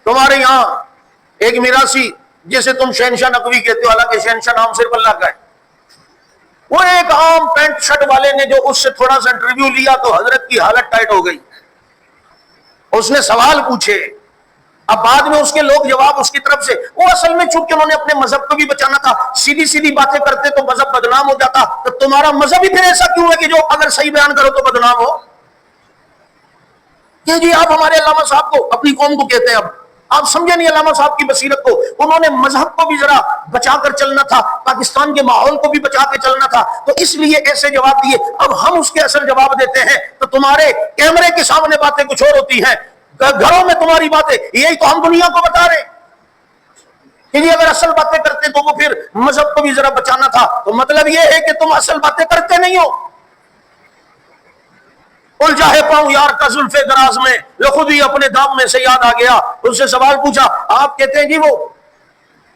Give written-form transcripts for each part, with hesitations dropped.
تمہارے یہاں ایک میراثی جسے تم شہنشاہ نقوی کہتے ہو، حالانکہ شہنشاہ نام صرف اللہ کا ہے، وہ ایک عام پینٹ شرٹ والے نے جو اس سے تھوڑا سا انٹرویو لیا تو حضرت کی حالت ٹائٹ ہو گئی. اس نے سوال پوچھے، اب بعد میں اس کے لوگ جواب اس کی طرف سے، وہ اصل میں چونکہ انہوں نے اپنے مذہب کو بھی بچانا تھا، سیدھی سیدھی باتیں کرتے تو مذہب بدنام ہو جاتا. تو تمہارا مذہب ہی پھر ایسا کیوں ہے کہ جو اگر صحیح بیان کرو تو بدنام ہو؟ کہ جی آپ ہمارے علامہ صاحب کو اپنی قوم کو کہتے ہیں، اب آپ سمجھے نہیں علامہ صاحب کی بصیرت کو. انہوں نے مذہب کو بھی ذرا بچا کر چلنا تھا، پاکستان کے ماحول کو بھی بچا کے چلنا تھا، تو اس لیے ایسے جواب دیے. اب ہم اس کے اصل جواب دیتے ہیں تو تمہارے کیمرے کے سامنے باتیں کچھ اور ہوتی ہیں، گھروں میں تمہاری باتیں، یہی تو ہم دنیا کو بتا رہے ہیں کہ یہ اگر اصل باتیں کرتے تو وہ پھر مذہب کو بھی ذرا بچانا تھا. تو مطلب یہ ہے کہ تم اصل باتیں کرتے نہیں ہو. الجھا ہے پاؤں یار کا زلف دراز میں، خود ہی اپنے دام میں سے یاد آ گیا. اس سے سوال پوچھا، آپ کہتے ہیں جی وہ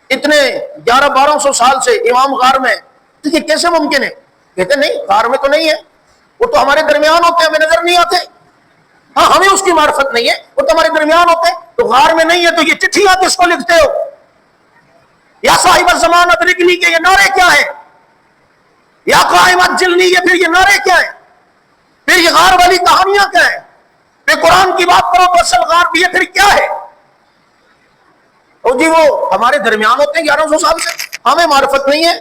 اتنے 1100-1200 سال سے امام غار میں، تو یہ کیسے ممکن ہے؟ کہتے نہیں، غار میں تو نہیں ہے، وہ تو ہمارے درمیان ہوتے ہیں، ہمیں نظر نہیں آتے. ہاں ہمیں اس کی معرفت نہیں ہے، وہ تو ہمارے درمیان ہوتے ہیں. تو غار میں نہیں ہے تو یہ چٹھیاں کس کو لکھتے ہو؟ یا صاحب الزمان ادرکنی کے یہ نعرے کیا ہیں؟ یا قائمت جلنی، یہ پھر یہ نعرے کیا ہیں؟ پھر یہ غار والی کہانیاں کیا ہیں؟ پھر قرآن کی بات کرو تو اصل غار بھی ہے، پھر کیا ہے؟ اور جی وہ ہمارے درمیان ہوتے ہیں 1100 سال سے، ہمیں معرفت نہیں ہے،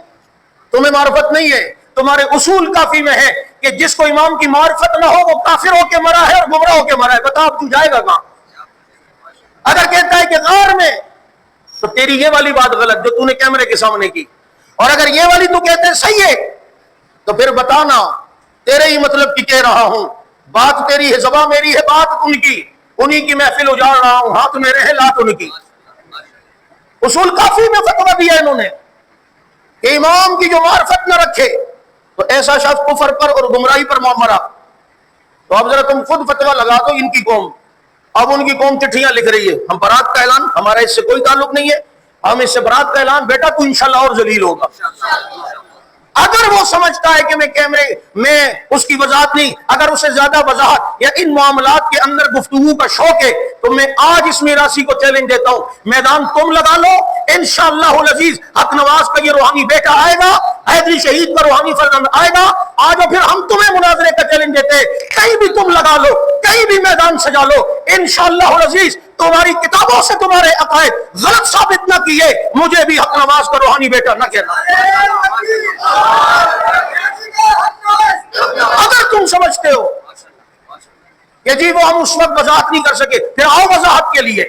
تمہیں معرفت نہیں ہے. تمہارے اصول کافی میں ہے کہ جس کو امام کی معرفت نہ ہو وہ کافر ہو کے مرا ہے اور گمراہ ہو کے مرا ہے. بتا اب تو جائے گا کہاں؟ اگر کہتا ہے کہ غار میں، تو تیری یہ والی بات غلط جو تو نے کیمرے کے سامنے کی، اور اگر یہ والی تو کہتے ہیں صحیح ہے تو پھر بتانا تیرے ہی مطلب کی کہہ رہا ہوں، بات تیری ہے، زبان میری ہے، بات ان کی، انہی کی محفل اجاڑ رہا ہوں، ہاتھ میرے ہیں لات ان کی. اصول کافی میں فتویٰ دیا انہوں نے کہ امام کی جو معرفت نہ رکھے تو ایسا شخص کفر پر اور گمراہی پر مرا. تو اب ذرا تم خود فتویٰ لگا دو ان کی قوم. اب ان کی قوم چٹھیاں لکھ رہی ہے، ہم برات کا اعلان، ہمارا اس سے کوئی تعلق نہیں ہے، ہم اس سے برات کا اعلان، بیٹا تو انشاءاللہ اور ذلیل ہوگا. اگر وہ سمجھتا ہے کہ میں کیمرے میں اس کی وضاحت نہیں، اگر اسے زیادہ وضاحت یا ان معاملات کے اندر گفتگو کا شوق ہے تو میں آج اس میراثی کو چیلنج دیتا ہوں، میدان تم لگا لو، انشاءاللہ العزیز حق نواز کا یہ روحانی بیٹا آئے گا، حیدری شہید کا روحانی فرزند آئے گا. آج پھر ہم تمہیں مناظرے کا چیلنج دیتے ہیں، کہیں بھی تم لگا لو، کہیں بھی میدان سجا لو، انشاءاللہ العزیز تمہاری کتابوں سے تمہارے عقائد غلط ثابت نہ کیے مجھے بھی حق نواز کا روحانی بیٹا نہ کہنا. اگر تم سمجھتے ہو کہ جی وہ ہم اس وقت وضاحت نہیں کر سکے، پھر آؤ وضاحت کے لیے.